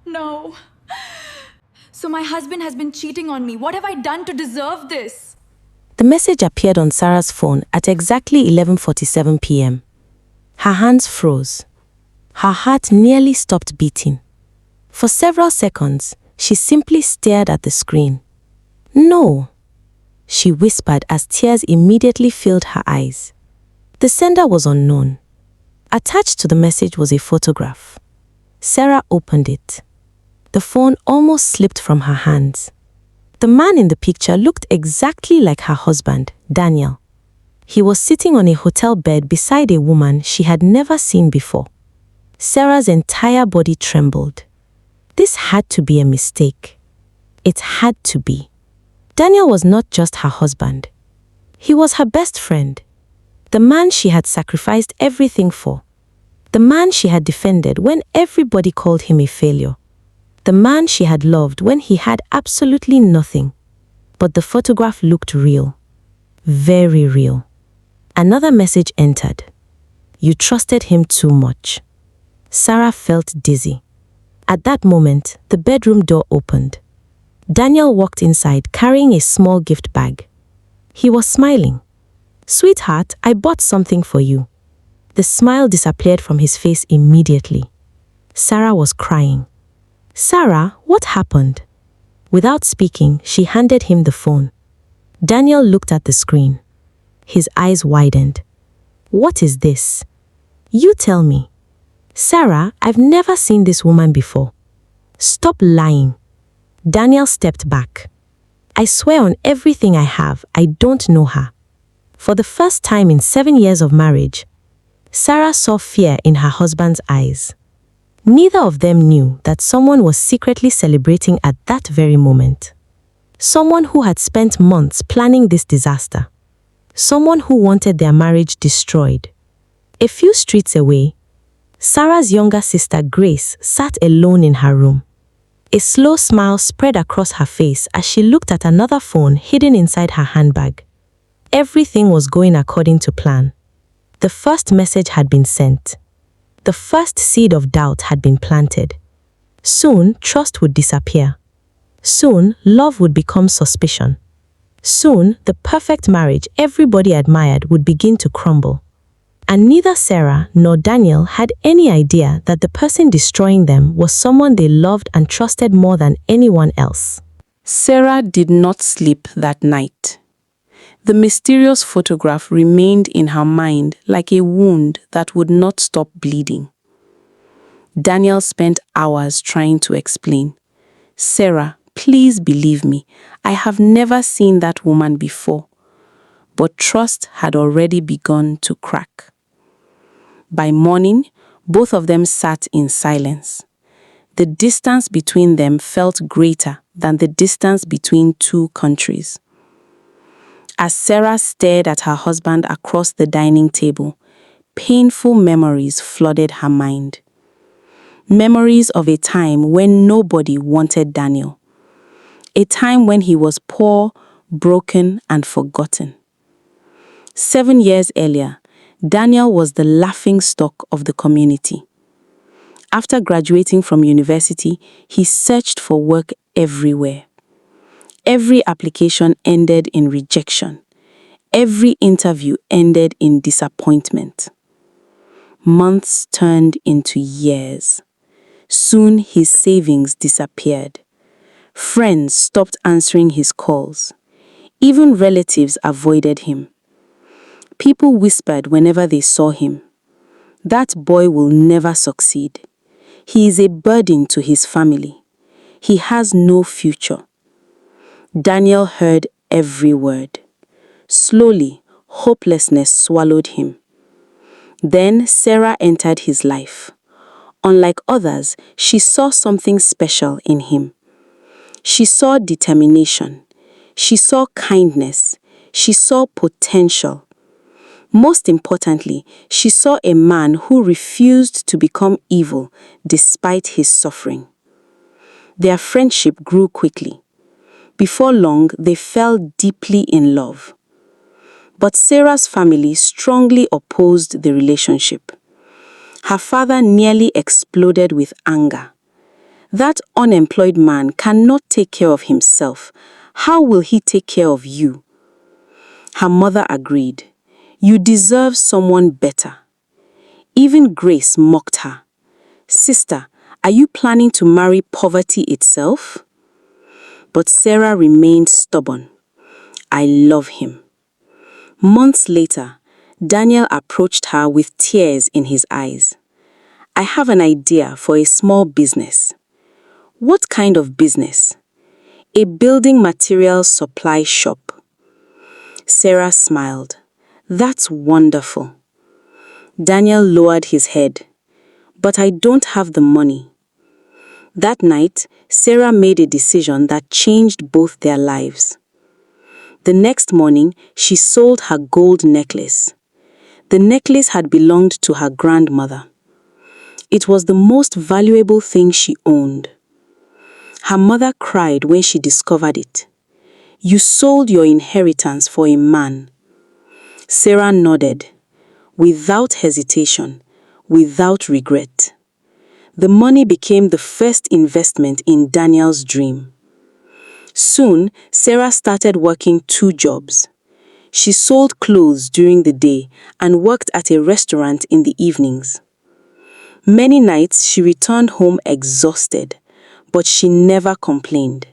No. So my husband has been cheating on me. What have I done to deserve this? The message appeared on Sarah's phone at exactly 11:47 p.m. Her hands froze. Her heart nearly stopped beating. For several seconds, she simply stared at the screen. No, she whispered as tears immediately filled her eyes. The sender was unknown. Attached to the message was a photograph. Sarah opened it. The phone almost slipped from her hands. The man in the picture looked exactly like her husband, Daniel. He was sitting on a hotel bed beside a woman she had never seen before. Sarah's entire body trembled. This had to be a mistake. It had to be. Daniel was not just her husband. He was her best friend. The man she had sacrificed everything for. The man she had defended when everybody called him a failure. The man she had loved when he had absolutely nothing. But the photograph looked real. Very real. Another message entered. You trusted him too much. Sarah felt dizzy. At that moment, the bedroom door opened. Daniel walked inside carrying a small gift bag. He was smiling. Sweetheart, I bought something for you. The smile disappeared from his face immediately. Sarah was crying. Sarah, what happened? Without speaking, she handed him the phone. Daniel looked at the screen. His eyes widened. What is this? You tell me. Sarah, I've never seen this woman before. Stop lying. Daniel stepped back. I swear on everything I have, I don't know her. For the first time in 7 years of marriage, Sarah saw fear in her husband's eyes. Neither of them knew that someone was secretly celebrating at that very moment. Someone who had spent months planning this disaster. Someone who wanted their marriage destroyed. A few streets away, Sarah's younger sister Grace sat alone in her room. A slow smile spread across her face as she looked at another phone hidden inside her handbag. Everything was going according to plan. The first message had been sent. The first seed of doubt had been planted. Soon, trust would disappear. Soon, love would become suspicion. Soon, the perfect marriage everybody admired would begin to crumble. And neither Sarah nor Daniel had any idea that the person destroying them was someone they loved and trusted more than anyone else. Sarah did not sleep that night. The mysterious photograph remained in her mind like a wound that would not stop bleeding. Daniel spent hours trying to explain. Sarah, please believe me, I have never seen that woman before. But trust had already begun to crack. By morning, both of them sat in silence. The distance between them felt greater than the distance between two countries. As Sarah stared at her husband across the dining table, painful memories flooded her mind. Memories of a time when nobody wanted Daniel. A time when he was poor, broken, and forgotten. 7 years earlier, Daniel was the laughingstock of the community. After graduating from university, he searched for work everywhere. Every application ended in rejection. Every interview ended in disappointment. Months turned into years. Soon his savings disappeared. Friends stopped answering his calls. Even relatives avoided him. People whispered whenever they saw him, "That boy will never succeed. He is a burden to his family. He has no future." Daniel heard every word. Slowly, hopelessness swallowed him. Then Sarah entered his life. Unlike others, she saw something special in him. She saw determination. She saw kindness. She saw potential. Most importantly, she saw a man who refused to become evil despite his suffering. Their friendship grew quickly. Before long, they fell deeply in love. But Sarah's family strongly opposed the relationship. Her father nearly exploded with anger. That unemployed man cannot take care of himself. How will he take care of you? Her mother agreed. You deserve someone better. Even Grace mocked her. Sister, are you planning to marry poverty itself? But Sarah remained stubborn. I love him. Months later, Daniel approached her with tears in his eyes. I have an idea for a small business. What kind of business? A building materials supply shop. Sarah smiled. That's wonderful. Daniel lowered his head. But I don't have the money. That night, Sarah made a decision that changed both their lives. The next morning, she sold her gold necklace. The necklace had belonged to her grandmother. It was the most valuable thing she owned. Her mother cried when she discovered it. You sold your inheritance for a man. Sarah nodded, without hesitation, without regret. The money became the first investment in Daniel's dream. Soon, Sarah started working 2 jobs. She sold clothes during the day and worked at a restaurant in the evenings. Many nights she returned home exhausted, but she never complained.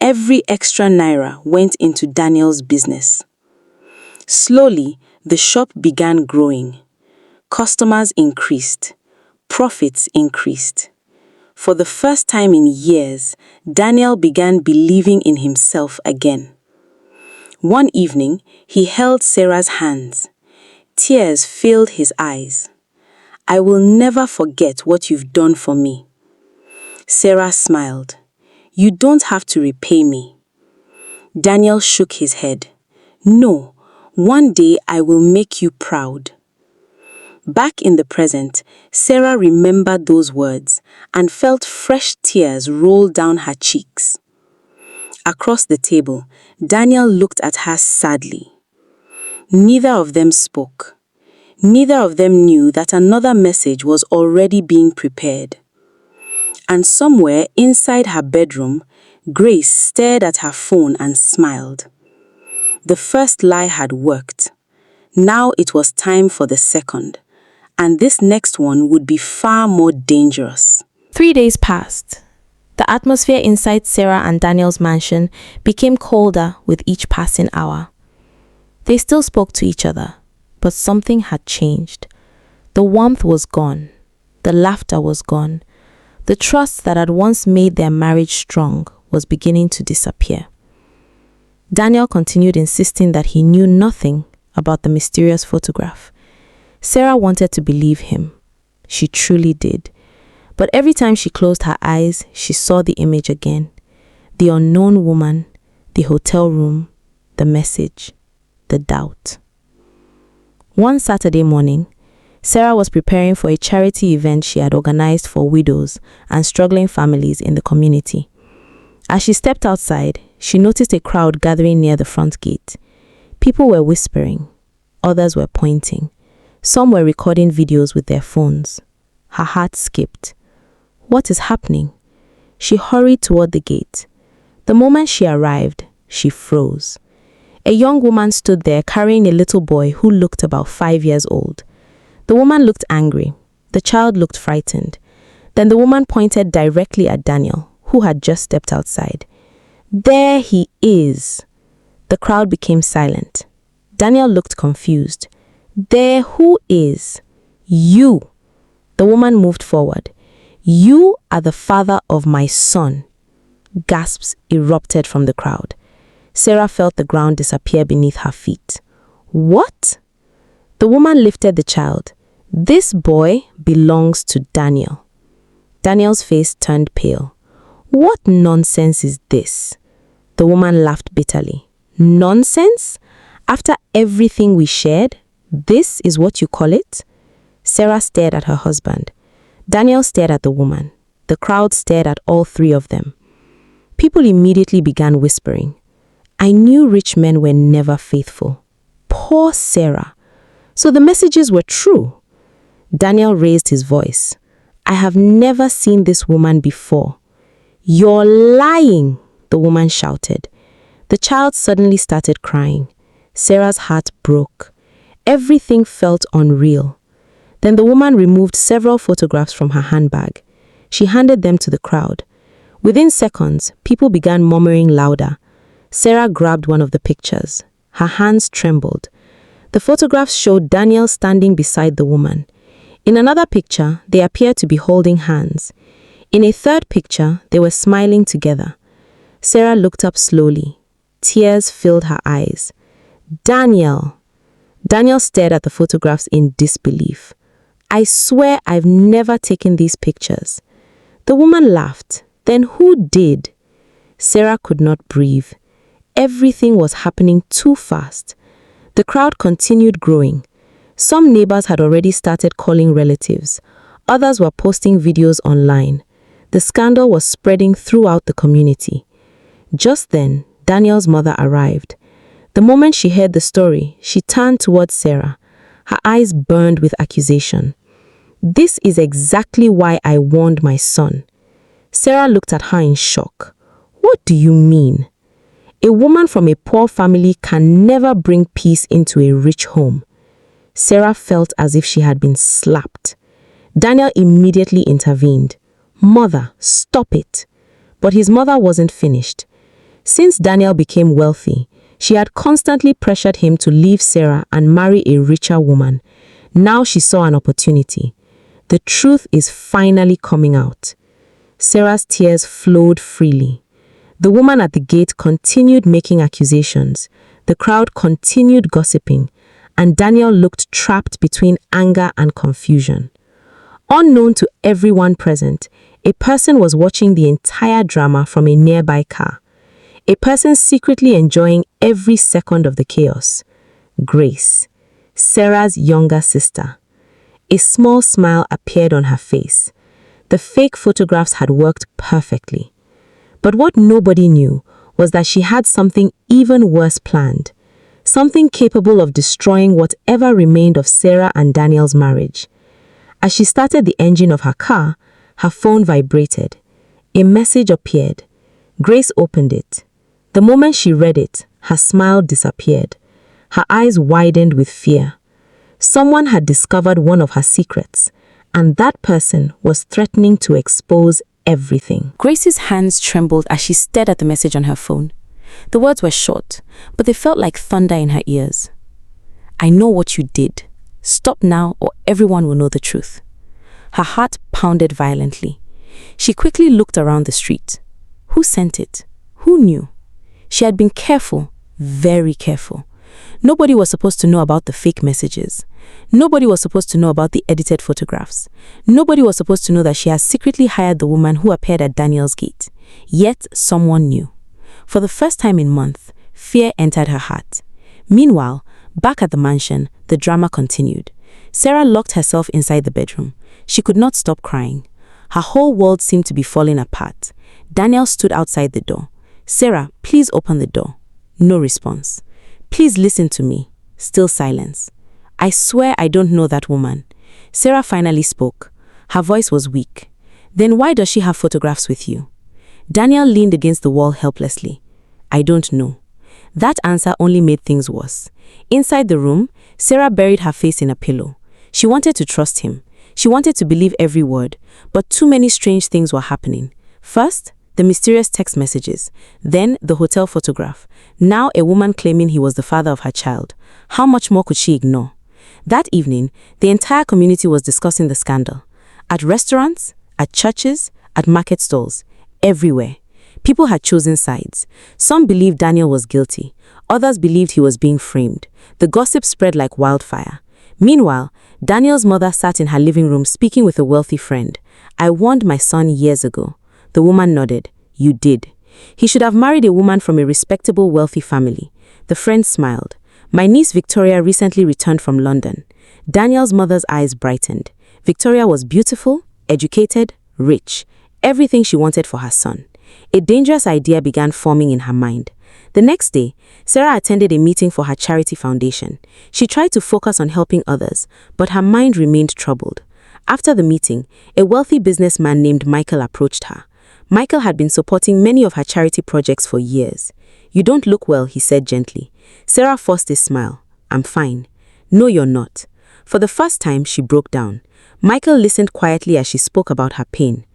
Every extra naira went into Daniel's business. Slowly, the shop began growing. Customers increased. Profits increased. For the first time in years, Daniel began believing in himself again. One evening, he held Sarah's hands. Tears filled his eyes. I will never forget what you've done for me. Sarah smiled. You don't have to repay me. Daniel shook his head. No, one day I will make you proud. Back in the present, Sarah remembered those words and felt fresh tears roll down her cheeks. Across the table, Daniel looked at her sadly. Neither of them spoke. Neither of them knew that another message was already being prepared. And somewhere inside her bedroom, Grace stared at her phone and smiled. The first lie had worked. Now it was time for the second. And this next one would be far more dangerous. 3 days passed. The atmosphere inside Sarah and Daniel's mansion became colder with each passing hour. They still spoke to each other, but something had changed. The warmth was gone. The laughter was gone. The trust that had once made their marriage strong was beginning to disappear. Daniel continued insisting that he knew nothing about the mysterious photograph. Sarah wanted to believe him. She truly did. But every time she closed her eyes, she saw the image again. The unknown woman, the hotel room, the message, the doubt. One Saturday morning, Sarah was preparing for a charity event she had organized for widows and struggling families in the community. As she stepped outside, she noticed a crowd gathering near the front gate. People were whispering. Others were pointing. Some were recording videos with their phones. Her heart skipped. What is happening? She hurried toward the gate. The moment she arrived, she froze. A young woman stood there carrying a little boy who looked about 5 years old. The woman looked angry. The child looked frightened. Then the woman pointed directly at Daniel, who had just stepped outside. There he is. The crowd became silent. Daniel looked confused. There who is? You. The woman moved forward. You are the father of my son. Gasps erupted from the crowd. Sarah felt the ground disappear beneath her feet. What? The woman lifted the child. This boy belongs to Daniel. Daniel's face turned pale. What nonsense is this? The woman laughed bitterly. Nonsense? After everything we shared? This is what you call it? Sarah stared at her husband. Daniel stared at the woman. The crowd stared at all 3 of them. People immediately began whispering. I knew rich men were never faithful. Poor Sarah. So the messages were true. Daniel raised his voice. I have never seen this woman before." "You're lying," the woman shouted. The child suddenly started crying. Sarah's heart broke. Everything felt unreal. Then the woman removed several photographs from her handbag. She handed them to the crowd. Within seconds, people began murmuring louder. Sarah grabbed one of the pictures. Her hands trembled. The photographs showed Daniel standing beside the woman. In another picture, they appeared to be holding hands. In a third picture, they were smiling together. Sarah looked up slowly. Tears filled her eyes. "Daniel!" Daniel stared at the photographs in disbelief. "I swear I've never taken these pictures." The woman laughed. "Then who did?" Sarah could not breathe. Everything was happening too fast. The crowd continued growing. Some neighbors had already started calling relatives. Others were posting videos online. The scandal was spreading throughout the community. Just then, Daniel's mother arrived. The moment she heard the story, she turned towards Sarah. Her eyes burned with accusation. "This is exactly why I warned my son." Sarah looked at her in shock. "What do you mean?" "A woman from a poor family can never bring peace into a rich home." Sarah felt as if she had been slapped. Daniel immediately intervened. "Mother, stop it." But his mother wasn't finished. Since Daniel became wealthy, she had constantly pressured him to leave Sarah and marry a richer woman. Now she saw an opportunity. The truth is finally coming out. Sarah's tears flowed freely. The woman at the gate continued making accusations. The crowd continued gossiping, and Daniel looked trapped between anger and confusion. Unknown to everyone present, a person was watching the entire drama from a nearby car. A person secretly enjoying every second of the chaos. Grace, Sarah's younger sister. A small smile appeared on her face. The fake photographs had worked perfectly. But what nobody knew was that she had something even worse planned. Something capable of destroying whatever remained of Sarah and Daniel's marriage. As she started the engine of her car, her phone vibrated. A message appeared. Grace opened it. The moment she read it, her smile disappeared. Her eyes widened with fear. Someone had discovered one of her secrets, and that person was threatening to expose everything. Grace's hands trembled as she stared at the message on her phone. The words were short, but they felt like thunder in her ears. "I know what you did. Stop now or everyone will know the truth." Her heart pounded violently. She quickly looked around the street. Who sent it? Who knew? She had been careful, very careful. Nobody was supposed to know about the fake messages. Nobody was supposed to know about the edited photographs. Nobody was supposed to know that she had secretly hired the woman who appeared at Daniel's gate. Yet someone knew. For the first time in months, fear entered her heart. Meanwhile, back at the mansion, the drama continued. Sarah locked herself inside the bedroom. She could not stop crying. Her whole world seemed to be falling apart. Daniel stood outside the door. "Sarah, please open the door." No response. "Please listen to me." Still silence. "I swear I don't know that woman." Sarah finally spoke. Her voice was weak. "Then why does she have photographs with you?" Daniel leaned against the wall helplessly. "I don't know." That answer only made things worse. Inside the room, Sarah buried her face in a pillow. She wanted to trust him. She wanted to believe every word, but too many strange things were happening. First, the mysterious text messages, then the hotel photograph, now a woman claiming he was the father of her child. How much more could she ignore? That evening, the entire community was discussing the scandal. At restaurants, at churches, at market stalls, everywhere. People had chosen sides. Some believed Daniel was guilty. Others believed he was being framed. The gossip spread like wildfire. Meanwhile, Daniel's mother sat in her living room speaking with a wealthy friend. "I warned my son years ago." The woman nodded. "You did. He should have married a woman from a respectable, wealthy family." The friend smiled. "My niece Victoria recently returned from London." Daniel's mother's eyes brightened. Victoria was beautiful, educated, rich. Everything she wanted for her son. A dangerous idea began forming in her mind. The next day, Sarah attended a meeting for her charity foundation. She tried to focus on helping others, but her mind remained troubled. After the meeting, a wealthy businessman named Michael approached her. Michael had been supporting many of her charity projects for years. "You don't look well," he said gently. Sarah forced a smile. "I'm fine." "No, you're not." For the first time, she broke down. Michael listened quietly as she spoke about her pain.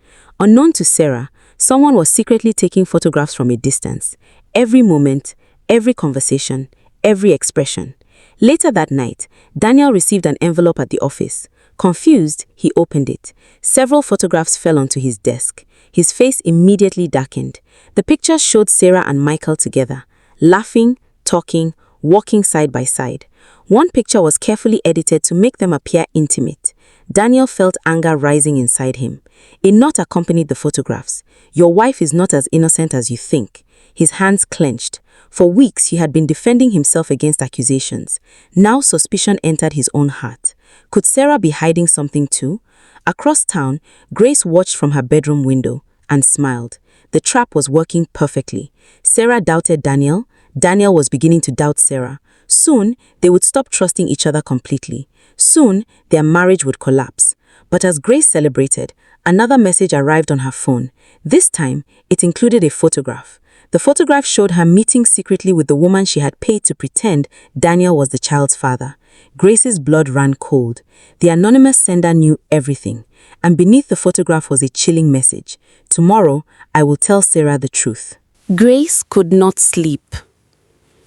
Unknown to Sarah, someone was secretly taking photographs from a distance. Every moment, every conversation, every expression. Later that night, Daniel received an envelope at the office. Confused, he opened it. Several photographs fell onto his desk. His face immediately darkened. The pictures showed Sarah and Michael together, laughing, talking, walking side by side. One picture was carefully edited to make them appear intimate. Daniel felt anger rising inside him. A knot accompanied the photographs. "Your wife is not as innocent as you think." His hands clenched. For weeks, he had been defending himself against accusations. Now suspicion entered his own heart. Could Sarah be hiding something too? Across town, Grace watched from her bedroom window and smiled. The trap was working perfectly. Sarah doubted Daniel. Daniel was beginning to doubt Sarah. Soon, they would stop trusting each other completely. Soon, their marriage would collapse. But as Grace celebrated, another message arrived on her phone. This time, it included a photograph. The photograph showed her meeting secretly with the woman she had paid to pretend Daniel was the child's father. Grace's blood ran cold. The anonymous sender knew everything. And beneath the photograph was a chilling message. "Tomorrow, I will tell Sarah the truth." Grace could not sleep.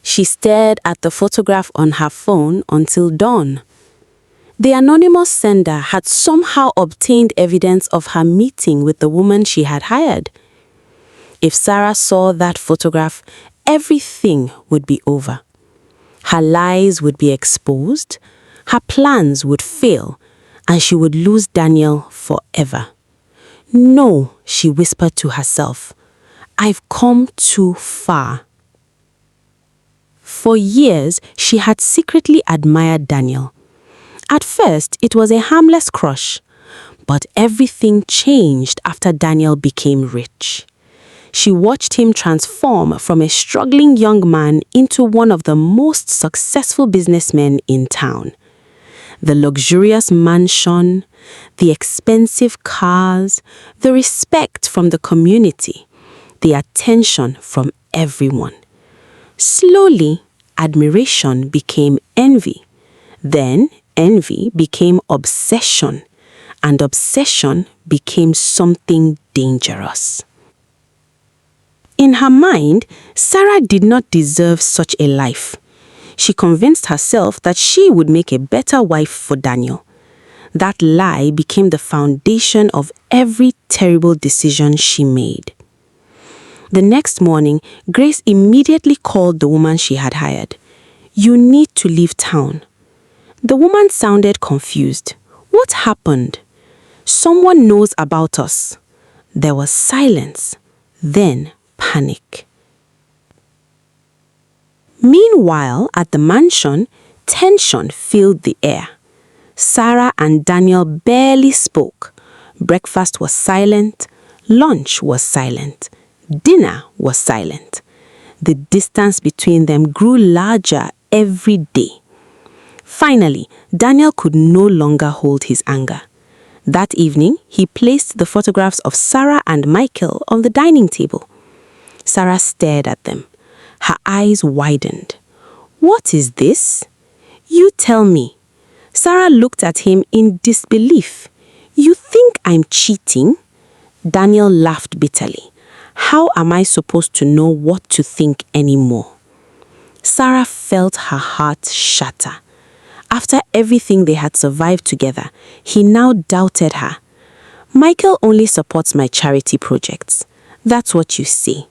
She stared at the photograph on her phone until dawn. The anonymous sender had somehow obtained evidence of her meeting with the woman she had hired. If Sarah saw that photograph, everything would be over. Her lies would be exposed, her plans would fail, and she would lose Daniel forever. "No," she whispered to herself, "I've come too far." For years, she had secretly admired Daniel. At first, it was a harmless crush, but everything changed after Daniel became rich. She watched him transform from a struggling young man into one of the most successful businessmen in town. The luxurious mansion, the expensive cars, the respect from the community, the attention from everyone. Slowly, admiration became envy. Then, envy became obsession, and obsession became something dangerous. In her mind, Sarah did not deserve such a life. She convinced herself that she would make a better wife for Daniel. That lie became the foundation of every terrible decision she made. The next morning, Grace immediately called the woman she had hired. "You need to leave town." The woman sounded confused. "What happened?" "Someone knows about us." There was silence. Then panic. Meanwhile, at the mansion, tension filled the air. Sarah and Daniel barely spoke. Breakfast was silent. Lunch was silent. Dinner was silent. The distance between them grew larger every day. Finally, Daniel could no longer hold his anger. That evening, he placed the photographs of Sarah and Michael on the dining table. Sarah stared at them. Her eyes widened. "What is this?" "You tell me." Sarah looked at him in disbelief. "You think I'm cheating?" Daniel laughed bitterly. "How am I supposed to know what to think anymore?" Sarah felt her heart shatter. After everything they had survived together, he now doubted her. "Michael only supports my charity projects. That's what you say."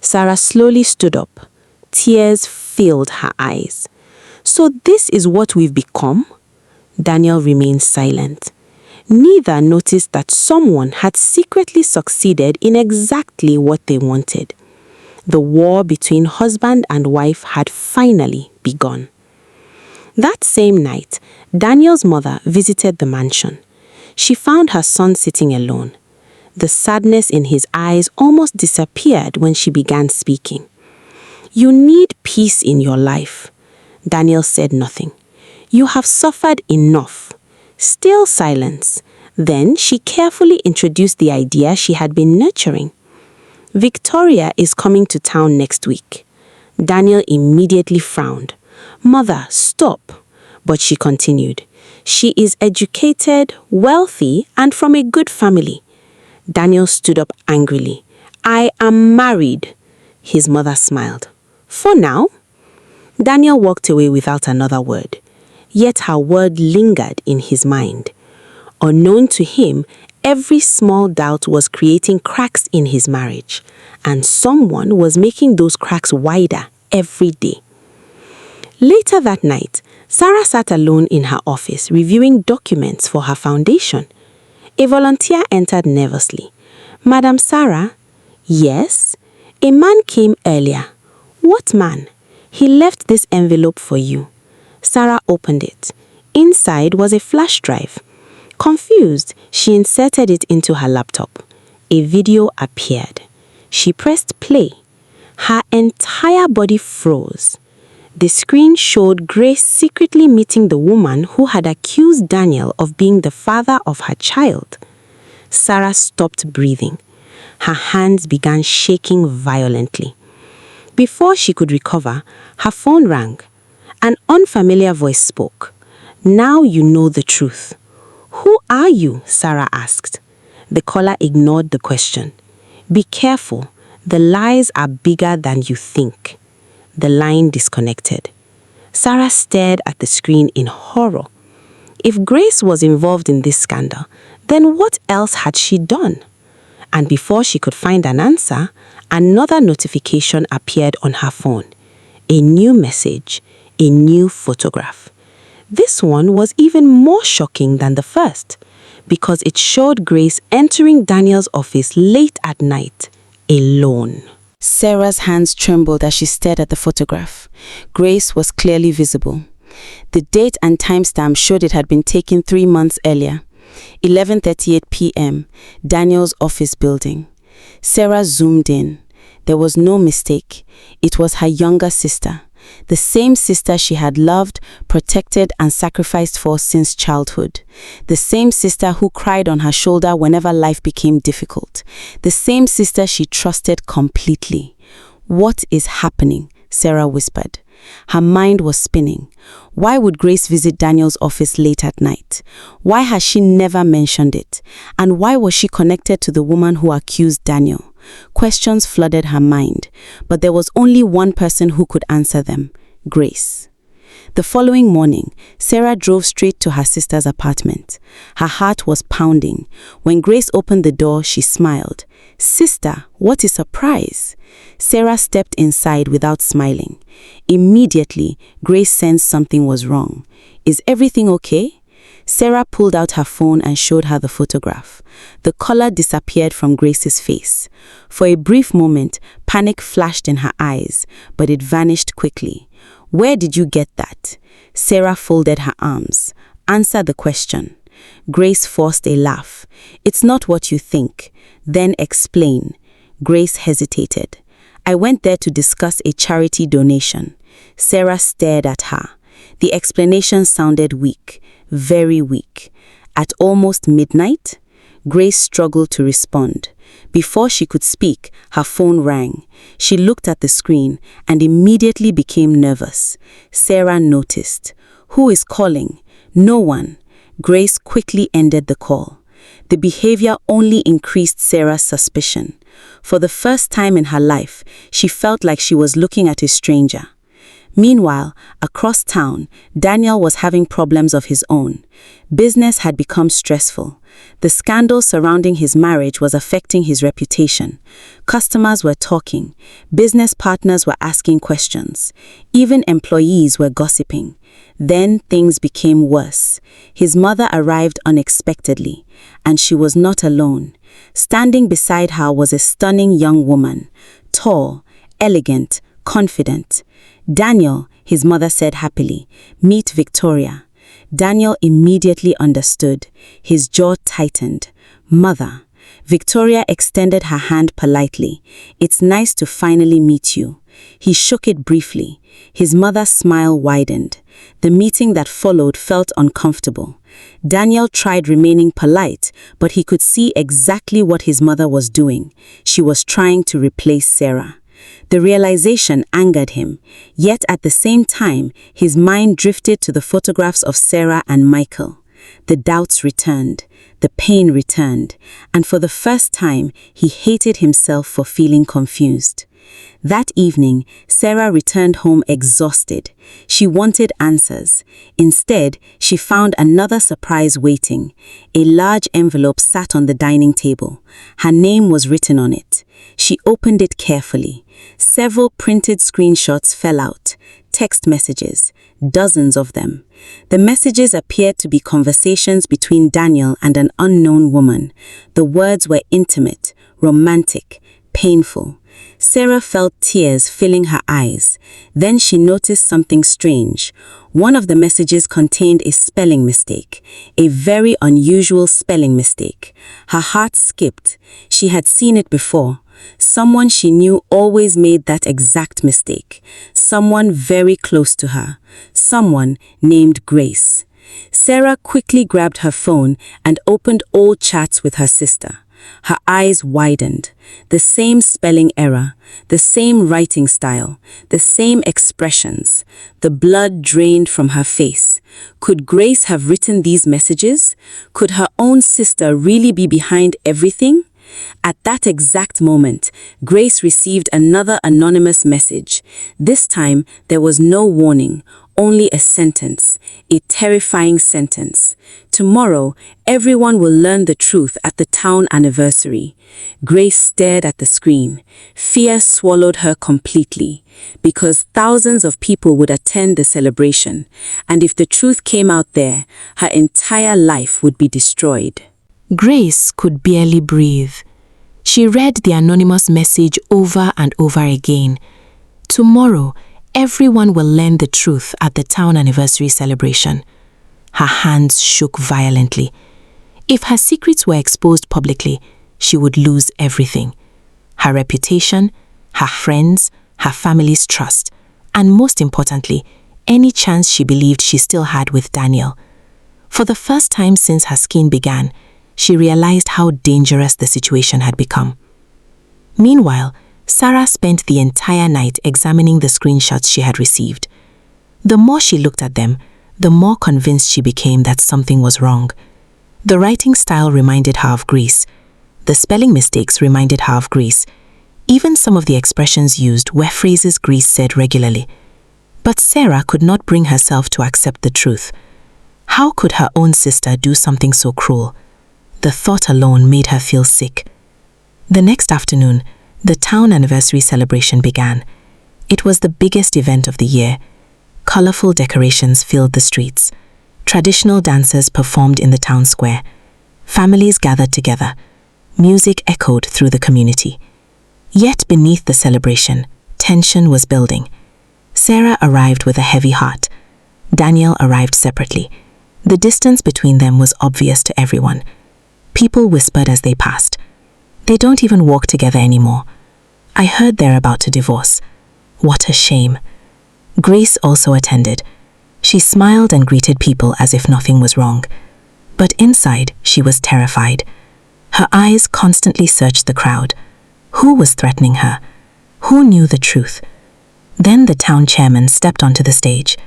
Sarah slowly stood up. Tears filled her eyes. "So this is what we've become?" Daniel remained silent. Neither noticed that someone had secretly succeeded in exactly what they wanted. The war between husband and wife had finally begun. That same night, Daniel's mother visited the mansion. She found her son sitting alone. The sadness in his eyes almost disappeared when she began speaking. "You need peace in your life." Daniel said nothing. "You have suffered enough." Still silence. Then she carefully introduced the idea she had been nurturing. Victoria is coming to town next week. Daniel immediately frowned. Mother, stop. But she continued. She is educated, wealthy, and from a good family. Daniel stood up angrily. I am married. His mother smiled. For now. Daniel walked away without another word. Yet her word lingered in his mind. Unknown to him, every small doubt was creating cracks in his marriage, and someone was making those cracks wider every day. Later that night, Sarah sat alone in her office reviewing documents for her foundation. A volunteer entered nervously. Madam Sarah? Yes? A man came earlier. What man? He left this envelope for you. Sarah opened it. Inside was a flash drive. Confused, she inserted it into her laptop. A video appeared. She pressed play. Her entire body froze. The screen showed Grace secretly meeting the woman who had accused Daniel of being the father of her child. Sarah stopped breathing. Her hands began shaking violently. Before she could recover, her phone rang. An unfamiliar voice spoke. Now you know the truth. Who are you? Sarah asked. The caller ignored the question. Be careful. The lies are bigger than you think. The line disconnected. Sarah stared at the screen in horror. If Grace was involved in this scandal, then what else had she done? And before she could find an answer, another notification appeared on her phone. A new message, a new photograph. This one was even more shocking than the first, because it showed Grace entering Daniel's office late at night, alone. Sarah's hands trembled as she stared at the photograph. Grace was clearly visible. The date and timestamp showed it had been taken 3 months earlier. 11:38 p.m., Daniel's office building. Sarah zoomed in. There was no mistake. It was her younger sister. The same sister she had loved, protected, and sacrificed for since childhood. The same sister who cried on her shoulder whenever life became difficult. The same sister she trusted completely. What is happening? Sarah whispered. Her mind was spinning. Why would Grace visit Daniel's office late at night? Why had she never mentioned it? And why was she connected to the woman who accused Daniel? Questions flooded her mind, but there was only one person who could answer them: Grace. The following morning, Sarah drove straight to her sister's apartment. Her heart was pounding. When Grace opened the door, she smiled. Sister, what a surprise! Sarah stepped inside without smiling. Immediately, Grace sensed something was wrong. Is everything okay? Sarah pulled out her phone and showed her the photograph. The color disappeared from Grace's face. For a brief moment, panic flashed in her eyes, but it vanished quickly. Where did you get that? Sarah folded her arms. Answer the question. Grace forced a laugh. It's not what you think. Then explain. Grace hesitated. I went there to discuss a charity donation. Sarah stared at her. The explanation sounded weak, very weak. At almost midnight, Grace struggled to respond. Before she could speak, her phone rang. She looked at the screen and immediately became nervous. Sarah noticed. Who is calling? No one. Grace quickly ended the call. The behavior only increased Sarah's suspicion. For the first time in her life, she felt like she was looking at a stranger. Meanwhile, across town, Daniel was having problems of his own. Business had become stressful. The scandal surrounding his marriage was affecting his reputation. Customers were talking. Business partners were asking questions. Even employees were gossiping. Then things became worse. His mother arrived unexpectedly, and she was not alone. Standing beside her was a stunning young woman, tall, elegant, confident. Daniel, his mother said happily, meet Victoria. Daniel immediately understood. His jaw tightened. Mother. Victoria extended her hand politely. It's nice to finally meet you. He shook it briefly. His mother's smile widened. The meeting that followed felt uncomfortable. Daniel tried remaining polite, but he could see exactly what his mother was doing. She was trying to replace Sarah. The realization angered him, yet at the same time, his mind drifted to the photographs of Sarah and Michael. The doubts returned, the pain returned, and for the first time, he hated himself for feeling confused. That evening, Sarah returned home exhausted. She wanted answers. Instead, she found another surprise waiting. A large envelope sat on the dining table. Her name was written on it. She opened it carefully. Several printed screenshots fell out. Text messages, dozens of them. The messages appeared to be conversations between Daniel and an unknown woman. The words were intimate, romantic, painful. Sarah felt tears filling her eyes. Then she noticed something strange. One of the messages contained a spelling mistake, a very unusual spelling mistake. Her heart skipped. She had seen it before. Someone she knew always made that exact mistake. Someone very close to her. Someone named Grace. Sarah quickly grabbed her phone and opened old chats with her sister. Her eyes widened. The same spelling error, the same writing style, the same expressions. The blood drained from her face. Could Grace have written these messages? Could her own sister really be behind everything? At that exact moment, Grace received another anonymous message. This time, there was no warning, only a sentence, a terrifying sentence. Tomorrow, everyone will learn the truth at the town anniversary. Grace stared at the screen. Fear swallowed her completely, because thousands of people would attend the celebration, and if the truth came out there, her entire life would be destroyed. Grace could barely breathe. She read the anonymous message over and over again. Tomorrow, everyone will learn the truth at the town anniversary celebration. Her hands shook violently. If her secrets were exposed publicly, she would lose everything. Her reputation, her friends, her family's trust, and most importantly, any chance she believed she still had with Daniel. For the first time since her skin began, she realized how dangerous the situation had become. Meanwhile, Sarah spent the entire night examining the screenshots she had received. The more she looked at them, the more convinced she became that something was wrong. The writing style reminded her of Greece. The spelling mistakes reminded her of Greece. Even some of the expressions used were phrases Greece said regularly. But Sarah could not bring herself to accept the truth. How could her own sister do something so cruel? The thought alone made her feel sick. The next afternoon, the town anniversary celebration began. It was the biggest event of the year. Colorful decorations filled the streets. Traditional dances performed in the town square. Families gathered together. Music echoed through the community. Yet beneath the celebration, tension was building. Sarah arrived with a heavy heart. Daniel arrived separately. The distance between them was obvious to everyone. People whispered as they passed. They don't even walk together anymore. I heard they're about to divorce. What a shame. Grace also attended. She smiled and greeted people as if nothing was wrong. But inside, she was terrified. Her eyes constantly searched the crowd. Who was threatening her? Who knew the truth? Then the town chairman stepped onto the stage.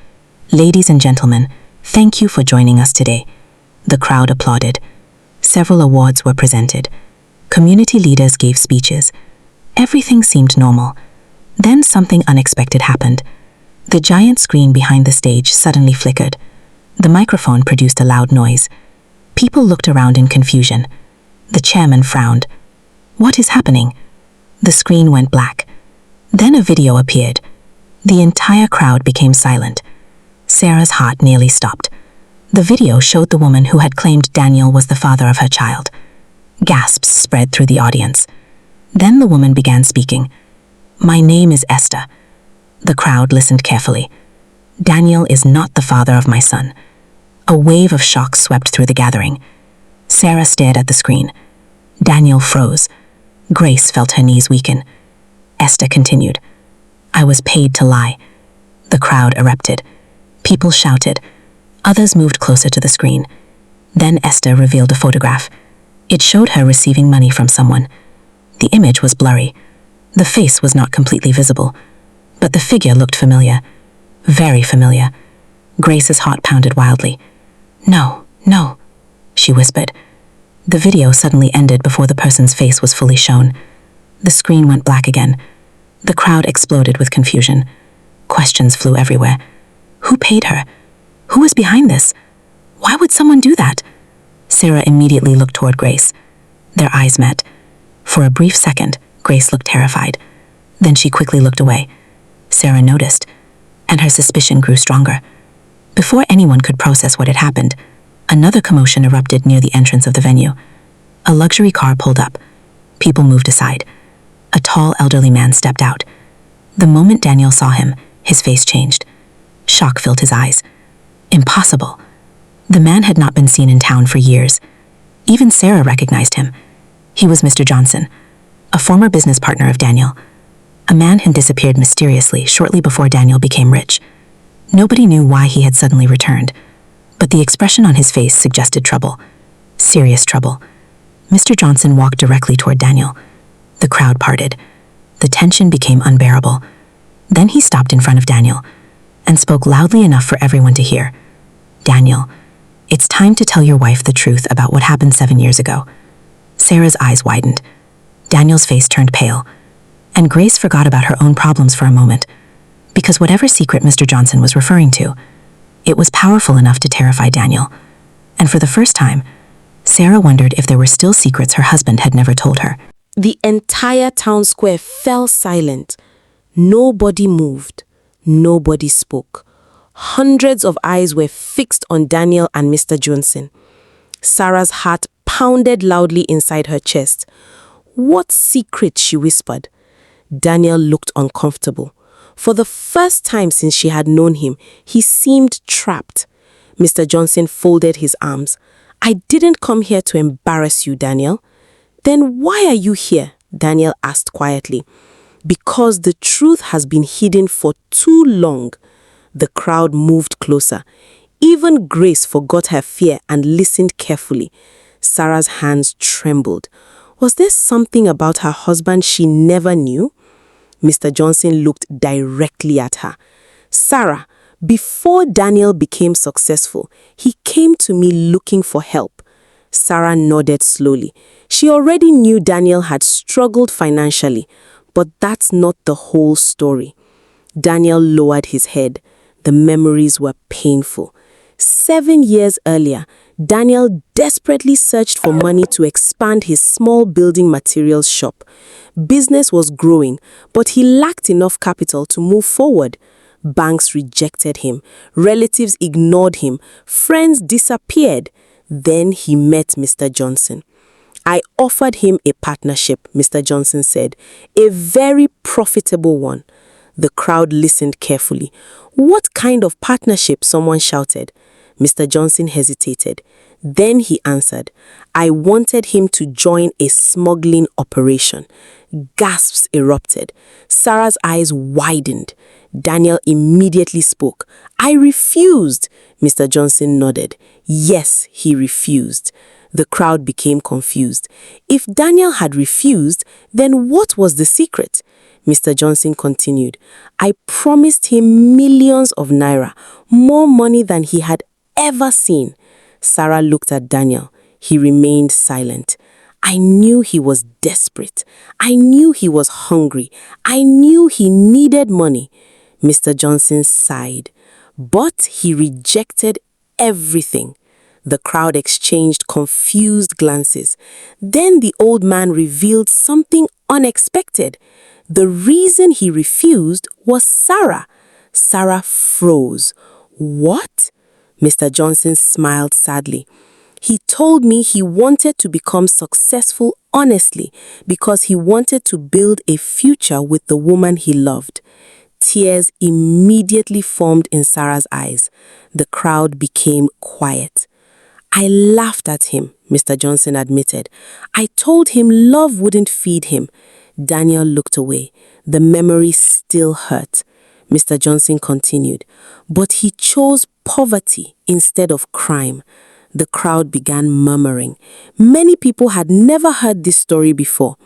Ladies and gentlemen, thank you for joining us today. The crowd applauded. Several awards were presented. Community leaders gave speeches. Everything seemed normal. Then something unexpected happened. The giant screen behind the stage suddenly flickered. The microphone produced a loud noise. People looked around in confusion. The chairman frowned. What is happening? The screen went black. Then a video appeared. The entire crowd became silent. Sarah's heart nearly stopped. The video showed the woman who had claimed Daniel was the father of her child. Gasps spread through the audience. Then the woman began speaking. My name is Esther. The crowd listened carefully. Daniel is not the father of my son. A wave of shock swept through the gathering. Sarah stared at the screen. Daniel froze. Grace felt her knees weaken. Esther continued. I was paid to lie. The crowd erupted. People shouted. Others moved closer to the screen. Then Esther revealed a photograph. It showed her receiving money from someone. The image was blurry. The face was not completely visible, but the figure looked familiar. Very familiar. Grace's heart pounded wildly. No, no, she whispered. The video suddenly ended before the person's face was fully shown. The screen went black again. The crowd exploded with confusion. Questions flew everywhere. Who paid her? Who was behind this? Why would someone do that? Sarah immediately looked toward Grace. Their eyes met. For a brief second, Grace looked terrified. Then she quickly looked away. Sarah noticed, and her suspicion grew stronger. Before anyone could process what had happened, another commotion erupted near the entrance of the venue. A luxury car pulled up. People moved aside. A tall, elderly man stepped out. The moment Daniel saw him, his face changed. Shock filled his eyes. Impossible. The man had not been seen in town for years. Even Sarah recognized him. He was Mr. Johnson, a former business partner of Daniel. A man had disappeared mysteriously shortly before Daniel became rich. Nobody knew why he had suddenly returned, but the expression on his face suggested trouble. Serious trouble. Mr. Johnson walked directly toward Daniel. The crowd parted. The tension became unbearable. Then he stopped in front of Daniel and spoke loudly enough for everyone to hear. Daniel, it's time to tell your wife the truth about what happened 7 years ago. Sarah's eyes widened. Daniel's face turned pale, and Grace forgot about her own problems for a moment, because whatever secret Mr. Johnson was referring to, it was powerful enough to terrify Daniel. And for the first time, Sarah wondered if there were still secrets her husband had never told her. The entire town square fell silent. Nobody moved. Nobody spoke. Hundreds of eyes were fixed on Daniel and Mr. Johnson. Sarah's heart pounded loudly inside her chest. What secret? She whispered. Daniel looked uncomfortable. For the first time since she had known him, he seemed trapped. Mr. Johnson folded his arms. I didn't come here to embarrass you, Daniel. Then why are you here? Daniel asked quietly. Because the truth has been hidden for too long. The crowd moved closer. Even Grace forgot her fear and listened carefully. Sarah's hands trembled. Was there something about her husband she never knew? Mr. Johnson looked directly at her. Sarah, before Daniel became successful, he came to me looking for help. Sarah nodded slowly. She already knew Daniel had struggled financially, but that's not the whole story. Daniel lowered his head. The memories were painful. 7 years earlier, Daniel desperately searched for money to expand his small building materials shop. Business was growing, but he lacked enough capital to move forward. Banks rejected him. Relatives ignored him. Friends disappeared. Then he met Mr. Johnson. I offered him a partnership, Mr. Johnson said, a very profitable one. The crowd listened carefully. What kind of partnership? Someone shouted. Mr. Johnson hesitated. Then he answered, I wanted him to join a smuggling operation. Gasps erupted. Sarah's eyes widened. Daniel immediately spoke. I refused. Mr. Johnson nodded. Yes, he refused. The crowd became confused. If Daniel had refused, then what was the secret? Mr. Johnson continued, I promised him millions of naira, more money than he had ever seen. Sarah looked at Daniel. He remained silent. I knew he was desperate. I knew he was hungry. I knew he needed money. Mr. Johnson sighed. But he rejected everything. The crowd exchanged confused glances. Then the old man revealed something unexpected. The reason he refused was Sarah. Sarah froze. What? Mr. Johnson smiled sadly. He told me he wanted to become successful honestly because he wanted to build a future with the woman he loved. Tears immediately formed in Sarah's eyes. The crowd became quiet. I laughed at him, Mr. Johnson admitted. I told him love wouldn't feed him. Daniel looked away. The memory still hurt. Mr. Johnson continued, but he chose poverty instead of crime. The crowd began murmuring. Many people had never heard this story before.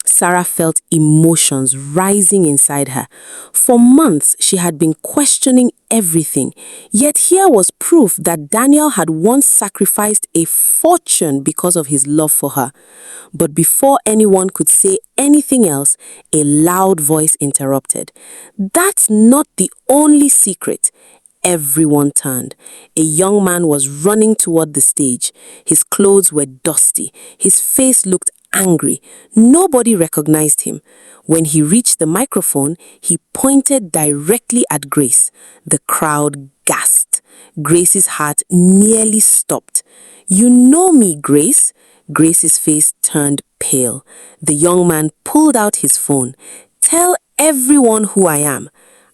Sarah felt emotions rising inside her. For months, she had been questioning everything. Yet here was proof that Daniel had once sacrificed a fortune because of his love for her. But before anyone could say anything else, a loud voice interrupted. "That's not the only secret." Everyone turned. A young man was running toward the stage. His clothes were dusty. His face looked angry. Nobody recognized him. When he reached the microphone, he pointed directly at Grace. The crowd gasped. Grace's heart nearly stopped. "You know me, Grace?" Grace's face turned pale. The young man pulled out his phone. "Tell everyone who I am."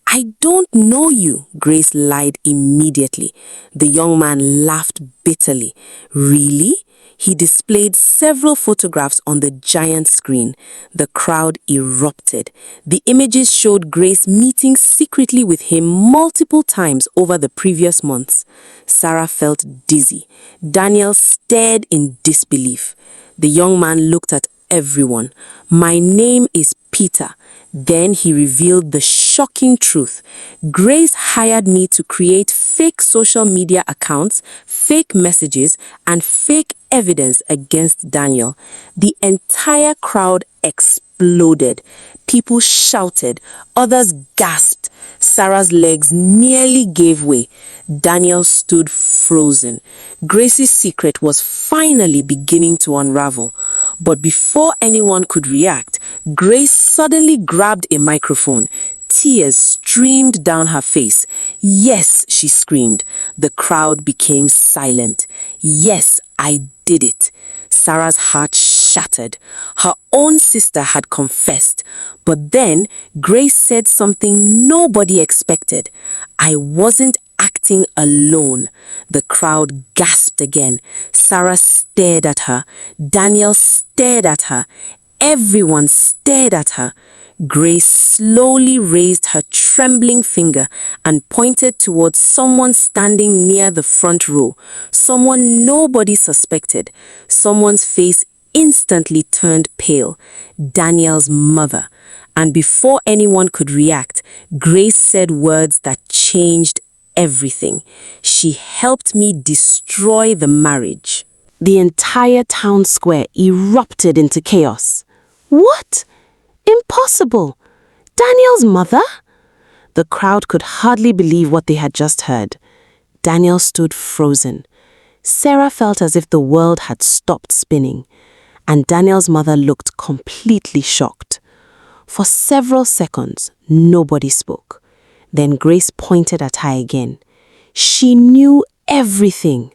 "I don't know you," Grace lied immediately. The young man laughed bitterly. "Really?" He displayed several photographs on the giant screen. The crowd erupted. The images showed Grace meeting secretly with him multiple times over the previous months. Sarah felt dizzy. Daniel stared in disbelief. The young man looked at everyone. "My name is Peter." Then he revealed the shocking truth. Grace hired me to create fake social media accounts, fake messages, and fake evidence against Daniel. The entire crowd exploded. People shouted. Others gasped. Sarah's legs nearly gave way. Daniel stood frozen. Grace's secret was finally beginning to unravel. But before anyone could react, Grace suddenly grabbed a microphone. Tears streamed down her face. "Yes," she screamed. The crowd became silent. "Yes, I did it." Sarah's heart shattered. Her own sister had confessed. But then Grace said something nobody expected. "I wasn't acting alone." The crowd gasped again. Sarah stared at her. Daniel stared at her. Everyone stared at her. Grace slowly raised her trembling finger and pointed towards someone standing near the front row, someone nobody suspected. Someone's face instantly turned pale. Daniel's mother. And before anyone could react, Grace said words that changed everything. "She helped me destroy the marriage." The entire town square erupted into chaos. "What? Impossible! Daniel's mother?" The crowd could hardly believe what they had just heard. Daniel stood frozen. Sarah felt as if the world had stopped spinning, and Daniel's mother looked completely shocked. For several seconds, nobody spoke. Then Grace pointed at her again. "She knew everything."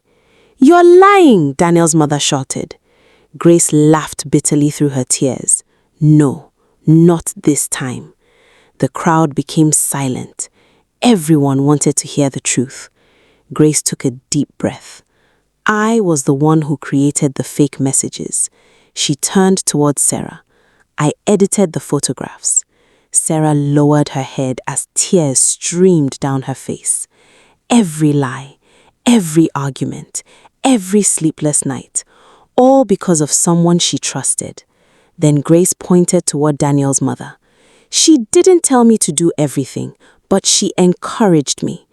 "You're lying," Daniel's mother shouted. Grace laughed bitterly through her tears. "No, not this time." The crowd became silent. Everyone wanted to hear the truth. Grace took a deep breath. "I was the one who created the fake messages." She turned towards Sarah. "I edited the photographs." Sarah lowered her head as tears streamed down her face. Every lie, every argument, every sleepless night, all because of someone she trusted. Then Grace pointed toward Daniel's mother. "She didn't tell me to do everything, but she encouraged me."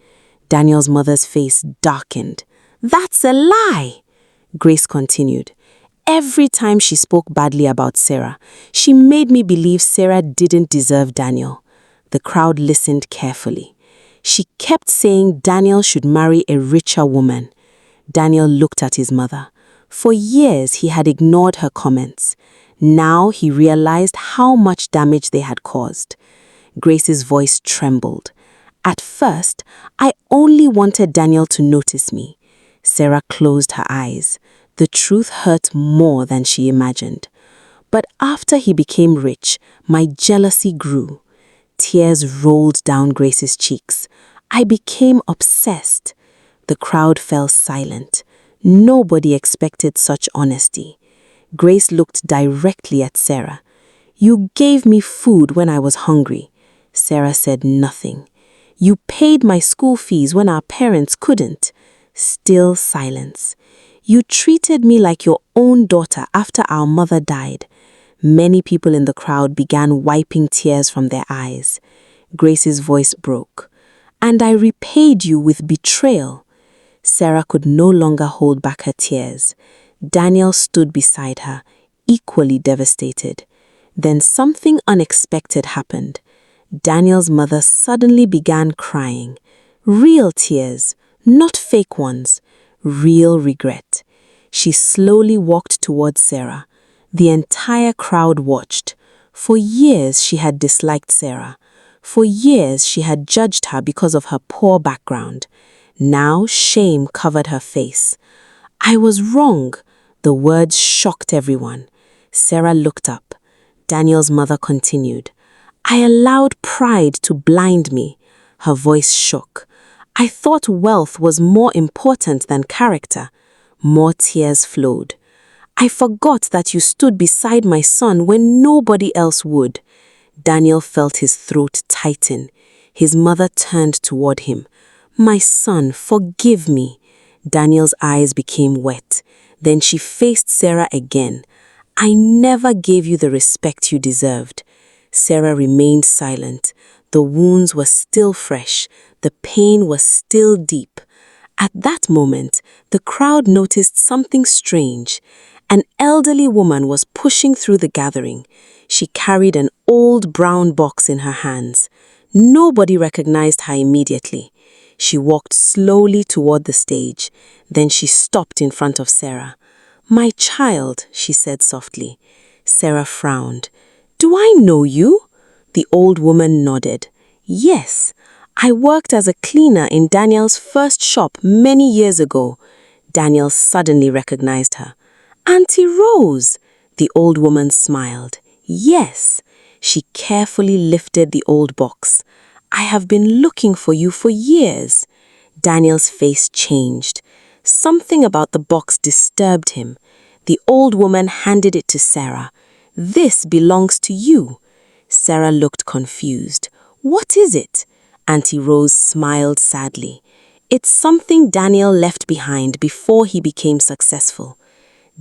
Daniel's mother's face darkened. "That's a lie," Grace continued. "Every time she spoke badly about Sarah, she made me believe Sarah didn't deserve Daniel." The crowd listened carefully. She kept saying Daniel should marry a richer woman. Daniel looked at his mother. For years, he had ignored her comments. Now he realized how much damage they had caused. Grace's voice trembled. "At first, I only wanted Daniel to notice me." Sarah closed her eyes. The truth hurt more than she imagined. "But after he became rich, my jealousy grew." Tears rolled down Grace's cheeks. "I became obsessed." The crowd fell silent. Nobody expected such honesty. Grace looked directly at Sarah. You gave me food when I was hungry. Sarah said nothing. You paid my school fees when our parents couldn't. Still silence. You treated me like your own daughter after our mother died. Many people in the crowd began wiping tears from their eyes. Grace's voice broke. And I repaid you with betrayal. Sarah could no longer hold back her tears. Daniel stood beside her, equally devastated. Then something unexpected happened. Daniel's mother suddenly began crying. Real tears, not fake ones. Real regret. She slowly walked towards Sarah. The entire crowd watched. For years she had disliked Sarah. For years she had judged her because of her poor background. Now shame covered her face. I was wrong. The words shocked everyone. Sarah looked up. Daniel's mother continued. I allowed pride to blind me. Her voice shook. I thought wealth was more important than character. More tears flowed. I forgot that you stood beside my son when nobody else would. Daniel felt his throat tighten. His mother turned toward him. My son, forgive me. Daniel's eyes became wet. Then she faced Sarah again. I never gave you the respect you deserved. Sarah remained silent. The wounds were still fresh. The pain was still deep. At that moment, the crowd noticed something strange. An elderly woman was pushing through the gathering. She carried an old brown box in her hands. Nobody recognized her immediately. She walked slowly toward the stage. Then she stopped in front of Sarah. My child, she said softly. Sarah frowned. Do I know you? The old woman nodded. Yes, I worked as a cleaner in Daniel's first shop many years ago. Daniel suddenly recognized her. Auntie Rose! The old woman smiled. Yes. She carefully lifted the old box. I have been looking for you for years. Daniel's face changed. Something about the box disturbed him. The old woman handed it to Sarah. This belongs to you. Sarah looked confused. What is it? Auntie Rose smiled sadly. It's something Daniel left behind before he became successful.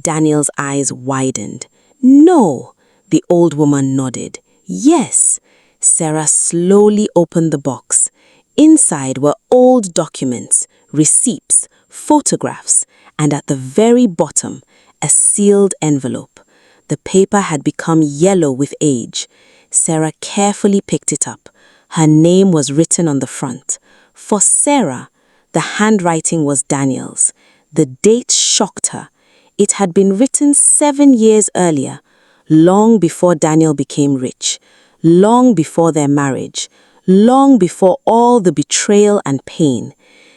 Daniel's eyes widened. No, the old woman nodded. Yes. Sarah slowly opened the box. Inside were old documents, receipts, photographs, and at the very bottom, a sealed envelope. The paper had become yellow with age. Sarah carefully picked it up. Her name was written on the front. For Sarah, the handwriting was Daniel's. The date shocked her. It had been written 7 years earlier, long before Daniel became rich, long before their marriage, long before all the betrayal and pain.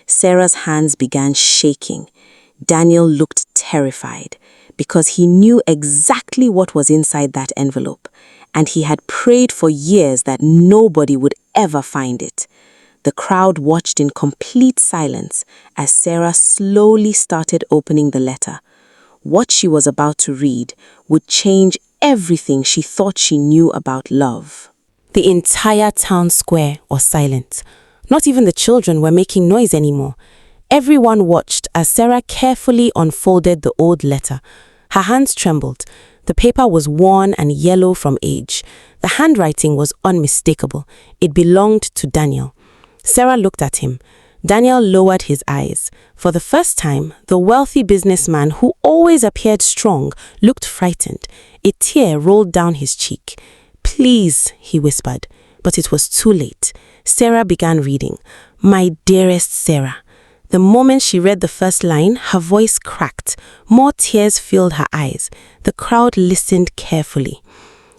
Sarah's hands began shaking. Daniel looked terrified because he knew exactly what was inside that envelope, and he had prayed for years that nobody would ever find it. The crowd watched in complete silence as Sarah slowly started opening the letter. What she was about to read would change everything she thought she knew about love. The entire town square was silent. Not even the children were making noise anymore. Everyone watched as Sarah carefully unfolded the old letter. Her hands trembled. The paper was worn and yellow from age. The handwriting was unmistakable. It belonged to Daniel. Sarah looked at him. Daniel lowered his eyes. For the first time, the wealthy businessman who always appeared strong looked frightened. A tear rolled down his cheek. Please, he whispered, but it was too late. Sarah began reading. My dearest Sarah. The moment she read the first line, her voice cracked. More tears filled her eyes. The crowd listened carefully.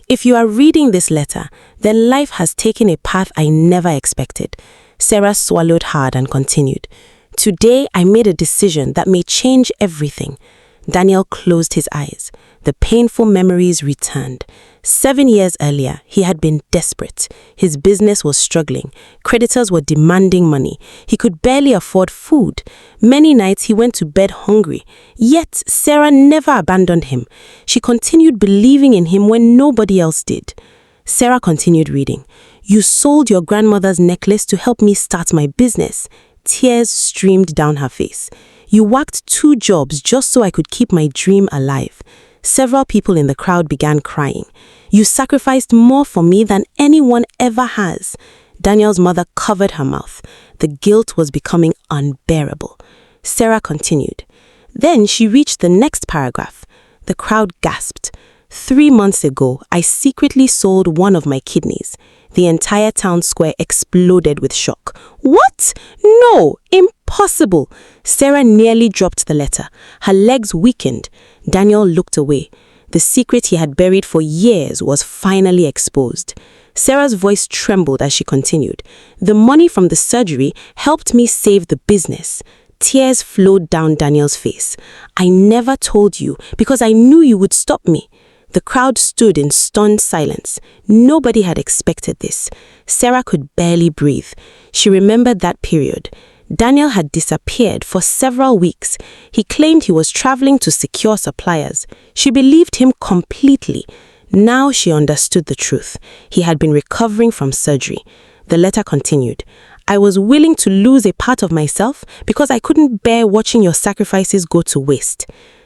If you are reading this letter, then life has taken a path I never expected. Sarah swallowed hard and continued. Today I made a decision that may change everything. Daniel closed his eyes. The painful memories returned. 7 years earlier, he had been desperate. His business was struggling. Creditors were demanding money. He could barely afford food. Many nights he went to bed hungry. Yet, Sarah never abandoned him. She continued believing in him when nobody else did. Sarah continued reading. "You sold your grandmother's necklace to help me start my business." Tears streamed down her face. "You worked 2 jobs just so I could keep my dream alive." Several people in the crowd began crying. "You sacrificed more for me than anyone ever has." Daniel's mother covered her mouth. The guilt was becoming unbearable. Sarah continued. Then she reached the next paragraph. The crowd gasped. "3 months ago, I secretly sold one of my kidneys." The entire town square exploded with shock. "What? No! Impossible!" Sarah nearly dropped the letter. Her legs weakened. Daniel looked away. The secret he had buried for years was finally exposed. Sarah's voice trembled as she continued. "The money from the surgery helped me save the business." Tears flowed down Daniel's face. "I never told you because I knew you would stop me." The crowd stood in stunned silence. Nobody had expected this. Sarah could barely breathe. She remembered that period. Daniel had disappeared for several weeks. He claimed he was traveling to secure suppliers. She believed him completely. Now she understood the truth. He had been recovering from surgery. The letter continued. "I was willing to lose a part of myself because I couldn't bear watching your sacrifices go to waste."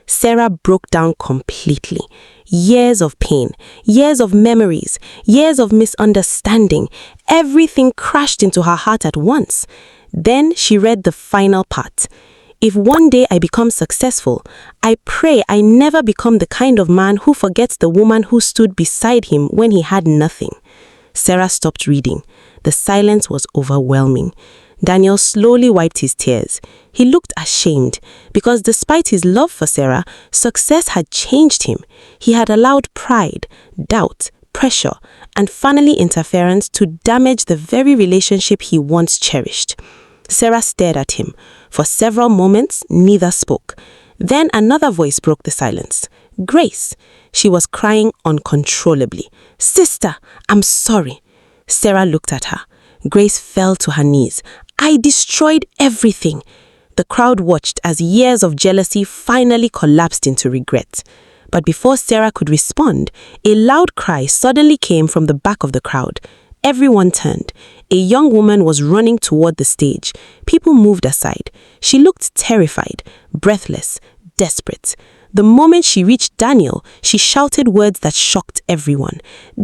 Sarah broke down completely. Years of pain, years of memories, years of misunderstanding. Everything crashed into her heart at once. Then she read the final part. "If one day I become successful, I pray I never become the kind of man who forgets the woman who stood beside him when he had nothing." Sarah stopped reading. The silence was overwhelming. Daniel slowly wiped his tears. He looked ashamed because despite his love for Sarah, success had changed him. He had allowed pride, doubt, pressure, and family interference to damage the very relationship he once cherished. Sarah stared at him. For several moments, neither spoke. Then another voice broke the silence. Grace. She was crying uncontrollably. "Sister, I'm sorry." Sarah looked at her. Grace fell to her knees. "I destroyed everything." The crowd watched as years of jealousy finally collapsed into regret. But before Sarah could respond, a loud cry suddenly came from the back of the crowd. Everyone turned. A young woman was running toward the stage. People moved aside. She looked terrified, breathless, desperate. The moment she reached Daniel, she shouted words that shocked everyone.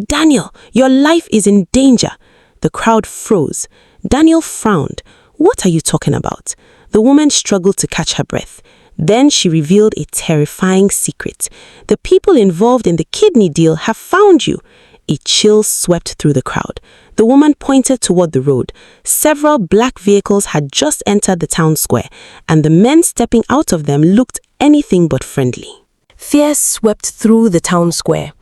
"Daniel, your life is in danger." The crowd froze. Daniel frowned. "What are you talking about?" The woman struggled to catch her breath. Then she revealed a terrifying secret. "The people involved in the kidney deal have found you." A chill swept through the crowd. The woman pointed toward the road. Several black vehicles had just entered the town square, and the men stepping out of them looked anything but friendly. Fear swept through the town square.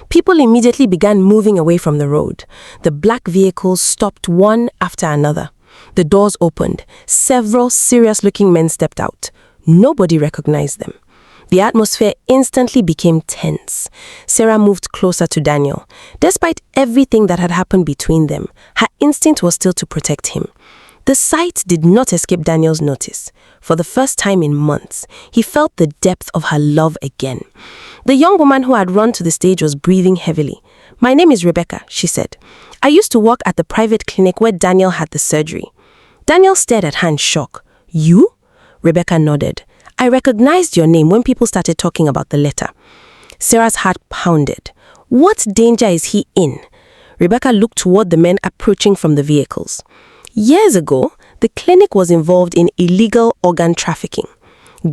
People immediately began moving away from the road. The black vehicles stopped one after another. The doors opened. Several serious-looking men stepped out. Nobody recognized them. The atmosphere instantly became tense. Sarah moved closer to Daniel. Despite everything that had happened between them, her instinct was still to protect him. The sight did not escape Daniel's notice. For the first time in months, he felt the depth of her love again. The young woman who had run to the stage was breathing heavily. "My name is Rebecca," she said. "I used to work at the private clinic where Daniel had the surgery." Daniel stared at her in shock. "You?" Rebecca nodded. "I recognized your name when people started talking about the letter." Sarah's heart pounded. What danger is he in? Rebecca looked toward the men approaching from the vehicles. Years ago, the clinic was involved in illegal organ trafficking.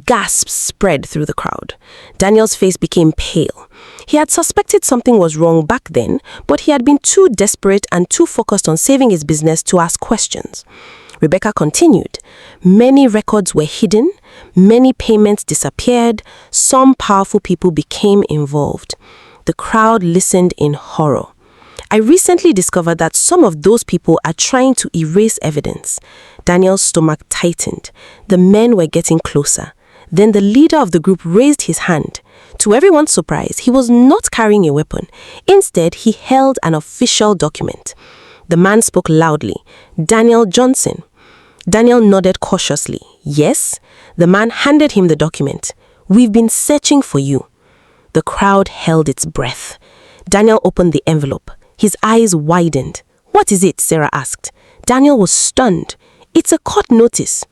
Gasps spread through the crowd. Daniel's face became pale. He had suspected something was wrong back then, but he had been too desperate and too focused on saving his business to ask questions. Rebecca continued. Many records were hidden, many payments disappeared, some powerful people became involved. The crowd listened in horror. I recently discovered that some of those people are trying to erase evidence. Daniel's stomach tightened. The men were getting closer. Then the leader of the group raised his hand. To everyone's surprise, he was not carrying a weapon. Instead, he held an official document. The man spoke loudly. Daniel Johnson. Daniel nodded cautiously. Yes. The man handed him the document. We've been searching for you. The crowd held its breath. Daniel opened the envelope. His eyes widened. What is it? Sarah asked. Daniel was stunned. It's a court notice.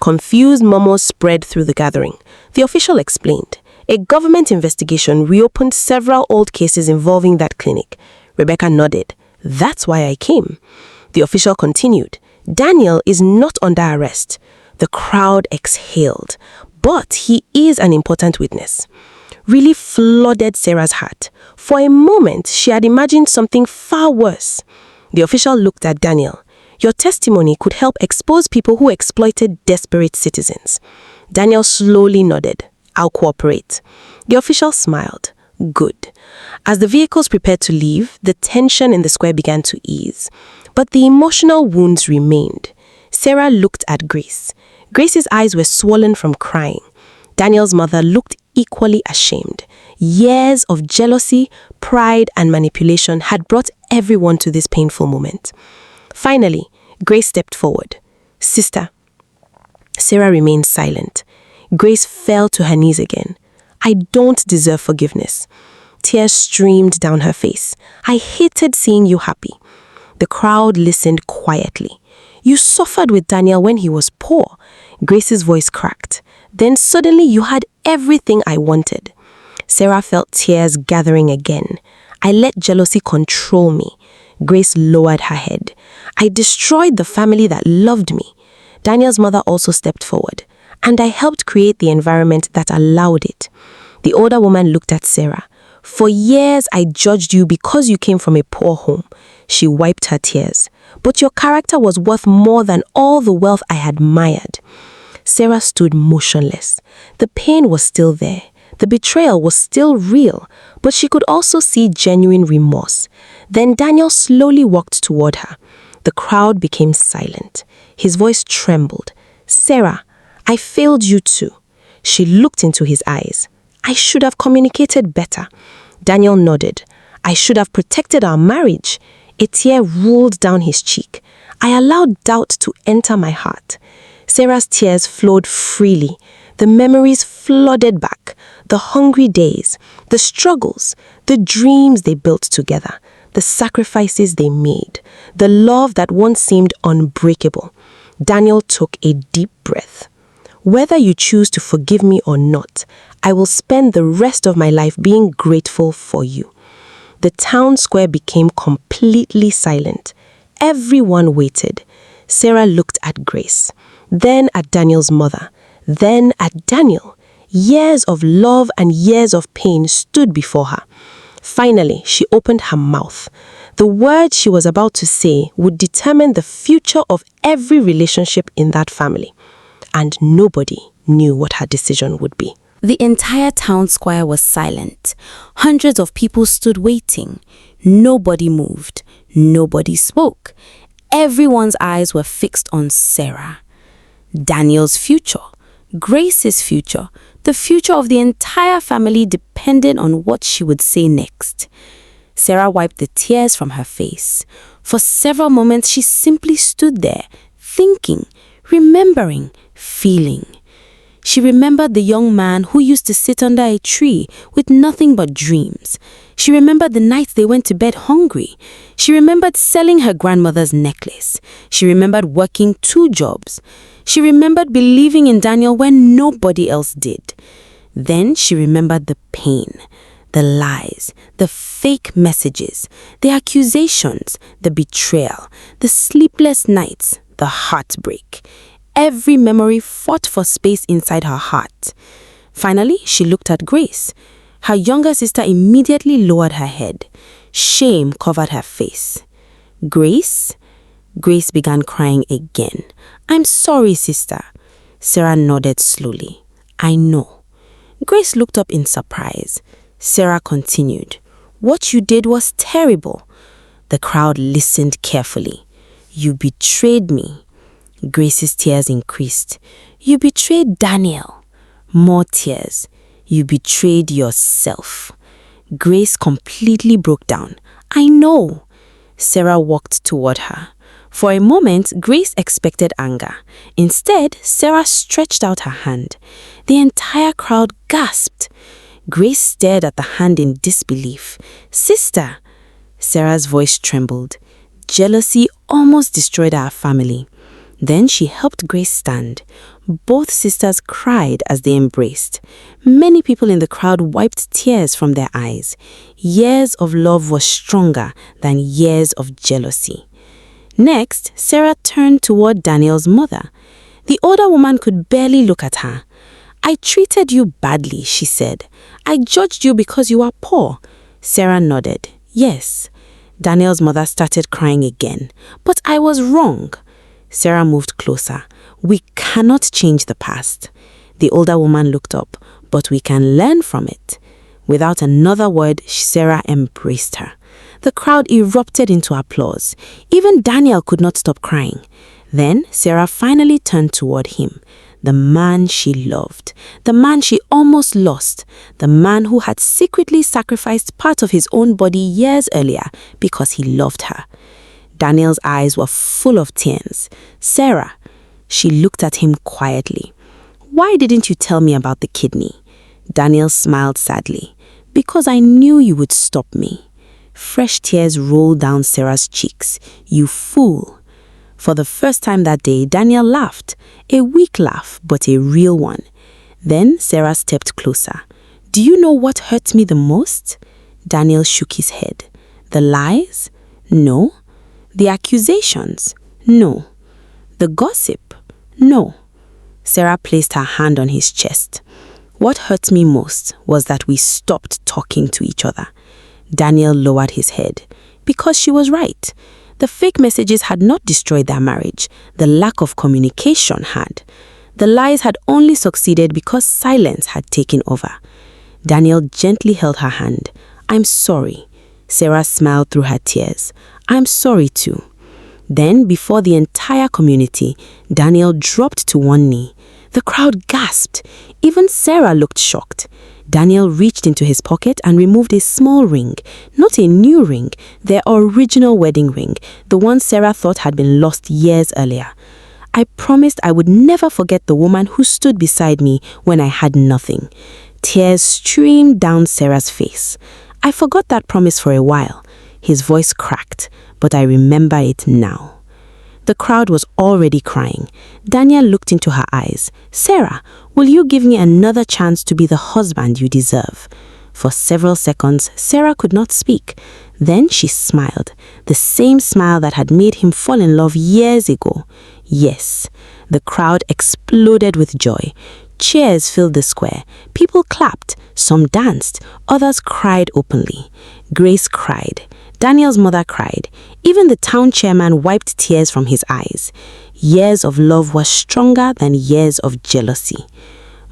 Confused murmurs spread through the gathering. The official explained. A government investigation reopened several old cases involving that clinic. Rebecca nodded. That's why I came. The official continued. Daniel is not under arrest. The crowd exhaled. But he is an important witness. Relief flooded Sarah's heart. For a moment, she had imagined something far worse. The official looked at Daniel. Your testimony could help expose people who exploited desperate citizens. Daniel slowly nodded. I'll cooperate. The official smiled. Good. As the vehicles prepared to leave, the tension in the square began to ease. But the emotional wounds remained. Sarah looked at Grace. Grace's eyes were swollen from crying. Daniel's mother looked equally ashamed. Years of jealousy, pride, and manipulation had brought everyone to this painful moment. Finally, Grace stepped forward. Sister. Sarah remained silent. Grace fell to her knees again. I don't deserve forgiveness. Tears streamed down her face. I hated seeing you happy. The crowd listened quietly. You suffered with Daniel when he was poor. Grace's voice cracked. Then suddenly you had everything I wanted. Sarah felt tears gathering again. I let jealousy control me. Grace lowered her head. I destroyed the family that loved me. Daniel's mother also stepped forward, and I helped create the environment that allowed it. The older woman looked at Sarah. For years, I judged you because you came from a poor home. She wiped her tears. But your character was worth more than all the wealth I admired. Sarah stood motionless. The pain was still there. The betrayal was still real, but she could also see genuine remorse. Then Daniel slowly walked toward her. The crowd became silent. His voice trembled. Sarah, I failed you too. She looked into his eyes. I should have communicated better. Daniel nodded. I should have protected our marriage. A tear rolled down his cheek. I allowed doubt to enter my heart. Sarah's tears flowed freely. The memories flooded back. The hungry days, the struggles, the dreams they built together, the sacrifices they made, the love that once seemed unbreakable. Daniel took a deep breath. Whether you choose to forgive me or not, I will spend the rest of my life being grateful for you. The town square became completely silent. Everyone waited. Sarah looked at Grace, then at Daniel's mother, then at Daniel. Years of love and years of pain stood before her. Finally, she opened her mouth. The words she was about to say would determine the future of every relationship in that family. And nobody knew what her decision would be. The entire town square was silent. Hundreds of people stood waiting. Nobody moved. Nobody spoke. Everyone's eyes were fixed on Sarah. Daniel's future, Grace's future, the future of the entire family depended on what she would say next. Sarah wiped the tears from her face. For several moments, she simply stood there, thinking, remembering, feeling. She remembered the young man who used to sit under a tree with nothing but dreams. She remembered the nights they went to bed hungry. She remembered selling her grandmother's necklace. She remembered working 2 jobs. She remembered believing in Daniel when nobody else did. Then she remembered the pain, the lies, the fake messages, the accusations, the betrayal, the sleepless nights, the heartbreak. Every memory fought for space inside her heart. Finally, she looked at Grace. Her younger sister immediately lowered her head. Shame covered her face. Grace? Grace began crying again. I'm sorry, sister. Sarah nodded slowly. I know. Grace looked up in surprise. Sarah continued. What you did was terrible. The crowd listened carefully. You betrayed me. Grace's tears increased. You betrayed Daniel. More tears. You betrayed yourself. Grace completely broke down. I know. Sarah walked toward her. For a moment, Grace expected anger. Instead, Sarah stretched out her hand. The entire crowd gasped. Grace stared at the hand in disbelief. Sister! Sarah's voice trembled. Jealousy almost destroyed our family. Then she helped Grace stand. Both sisters cried as they embraced. Many people in the crowd wiped tears from their eyes. Years of love was stronger than years of jealousy. Next, Sarah turned toward Daniel's mother. The older woman could barely look at her. I treated you badly, she said. I judged you because you are poor. Sarah nodded. Yes. Daniel's mother started crying again. But I was wrong. Sarah moved closer. We cannot change the past. The older woman looked up. But we can learn from it. Without another word, Sarah embraced her. The crowd erupted into applause. Even Daniel could not stop crying. Then Sarah finally turned toward him. The man she loved. The man she almost lost. The man who had secretly sacrificed part of his own body years earlier because he loved her. Daniel's eyes were full of tears. Sarah, she looked at him quietly. Why didn't you tell me about the kidney? Daniel smiled sadly. Because I knew you would stop me. Fresh tears rolled down Sarah's cheeks. You fool. For the first time that day, Daniel laughed. A weak laugh, but a real one. Then Sarah stepped closer. Do you know what hurt me the most? Daniel shook his head. The lies? No. The accusations? No. The gossip? No. Sarah placed her hand on his chest. What hurt me most was that we stopped talking to each other. Daniel lowered his head. Because she was right. The fake messages had not destroyed their marriage. The lack of communication had. The lies had only succeeded because silence had taken over. Daniel gently held her hand. I'm sorry. Sarah smiled through her tears. I'm sorry too. Then, before the entire community, Daniel dropped to one knee. The crowd gasped. Even Sarah looked shocked. Daniel reached into his pocket and removed a small ring. Not a new ring, their original wedding ring, the one Sarah thought had been lost years earlier. I promised I would never forget the woman who stood beside me when I had nothing. Tears streamed down Sarah's face. I forgot that promise for a while. His voice cracked, but I remember it now. The crowd was already crying. Daniel looked into her eyes. Sarah, will you give me another chance to be the husband you deserve? For several seconds, Sarah could not speak. Then she smiled, the same smile that had made him fall in love years ago. Yes, the crowd exploded with joy. Cheers filled the square. People clapped. Some danced. Others cried openly. Grace cried. Daniel's mother cried. Even the town chairman wiped tears from his eyes. Years of love were stronger than years of jealousy.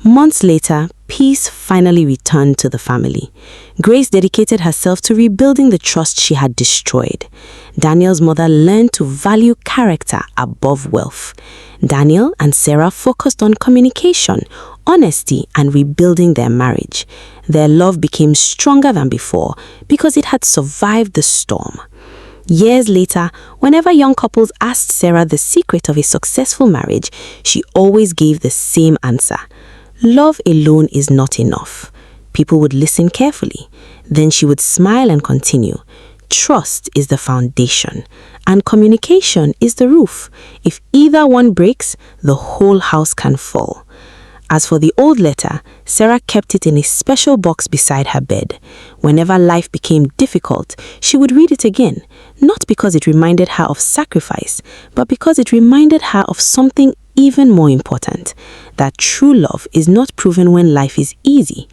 Months later, peace finally returned to the family. Grace dedicated herself to rebuilding the trust she had destroyed. Daniel's mother learned to value character above wealth. Daniel and Sarah focused on communication, honesty, and rebuilding their marriage. Their love became stronger than before because it had survived the storm. Years later, whenever young couples asked Sarah the secret of a successful marriage, she always gave the same answer. Love alone is not enough. People would listen carefully. Then she would smile and continue. Trust is the foundation, and communication is the roof. If either one breaks, the whole house can fall. As for the old letter, Sarah kept it in a special box beside her bed. Whenever life became difficult, she would read it again, not because it reminded her of sacrifice, but because it reminded her of something even more important, that true love is not proven when life is easy.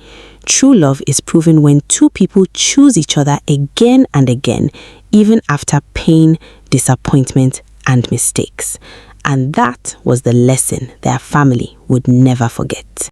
True love is proven when two people choose each other again and again, even after pain, disappointment, and mistakes. And that was the lesson their family would never forget.